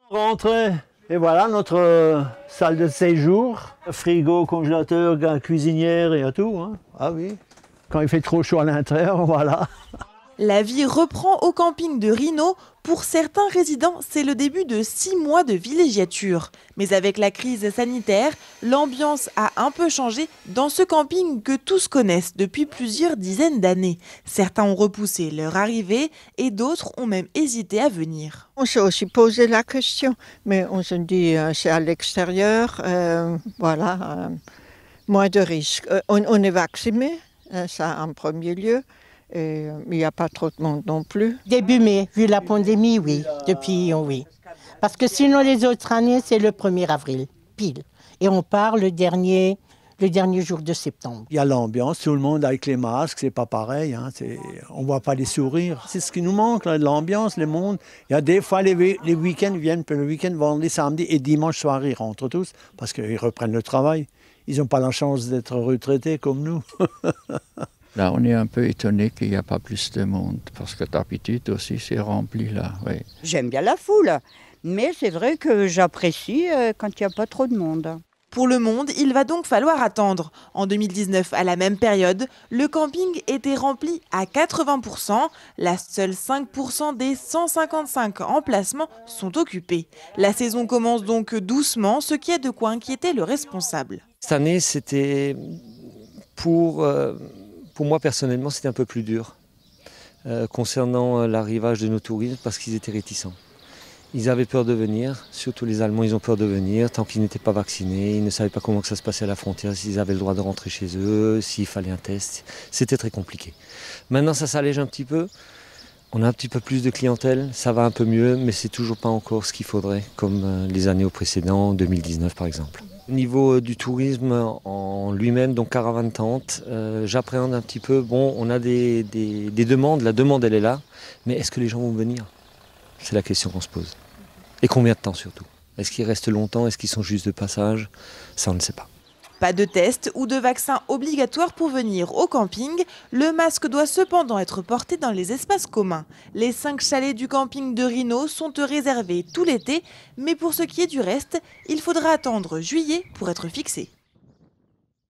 Rentrée. Et voilà notre salle de séjour. Frigo, congélateur, cuisinière et tout. Hein. Ah oui. Quand il fait trop chaud à l'intérieur, voilà. La vie reprend au camping de Rhino. Pour certains résidents, c'est le début de 6 mois de villégiature. Mais avec la crise sanitaire, l'ambiance a un peu changé dans ce camping que tous connaissent depuis plusieurs dizaines d'années. Certains ont repoussé leur arrivée et d'autres ont même hésité à venir. On s'est aussi posé la question, mais on se dit c'est à l'extérieur, voilà, moins de risques. On est vacciné, ça en premier lieu. Et il n'y a pas trop de monde non plus. Début mai, vu la pandémie, oui. Depuis, oui. Parce que sinon, les autres années, c'est le 1er avril, pile. Et on part le dernier jour de septembre. Il y a l'ambiance, tout le monde avec les masques, c'est pas pareil. Hein, on voit pas les sourires. C'est ce qui nous manque, là, l'ambiance, le monde. Il y a des fois, les week-ends viennent, puis le week-end, vendredi, samedi et dimanche soir, ils rentrent tous parce qu'ils reprennent le travail. Ils n'ont pas la chance d'être retraités comme nous. Là, on est un peu étonné qu'il n'y a pas plus de monde, parce que d'habitude aussi, c'est rempli là. Oui. J'aime bien la foule, mais c'est vrai que j'apprécie quand il n'y a pas trop de monde. Pour le monde, il va donc falloir attendre. En 2019, à la même période, le camping était rempli à 80%. Là, seuls 5% des 155 emplacements sont occupés. La saison commence donc doucement, ce qui est de quoi inquiéter le responsable. Cette année, c'était pour moi, personnellement, c'était un peu plus dur concernant l'arrivage de nos touristes parce qu'ils étaient réticents. Ils avaient peur de venir, surtout les Allemands, ils ont peur de venir tant qu'ils n'étaient pas vaccinés. Ils ne savaient pas comment que ça se passait à la frontière, s'ils avaient le droit de rentrer chez eux, s'il fallait un test. C'était très compliqué. Maintenant, ça s'allège un petit peu. On a un petit peu plus de clientèle, ça va un peu mieux, mais c'est toujours pas encore ce qu'il faudrait, comme les années précédentes, 2019 par exemple. Au niveau du tourisme en lui-même, donc caravane tente, j'appréhende un petit peu, bon, on a des demandes, la demande elle est là, mais est-ce que les gens vont venir? C'est la question qu'on se pose. Et combien de temps surtout? Est-ce qu'ils restent longtemps? Est-ce qu'ils sont juste de passage? Ça on ne sait pas. Pas de test ou de vaccin obligatoire pour venir au camping. Le masque doit cependant être porté dans les espaces communs. Les 5 chalets du camping de Rhino sont réservés tout l'été, mais pour ce qui est du reste, il faudra attendre juillet pour être fixé.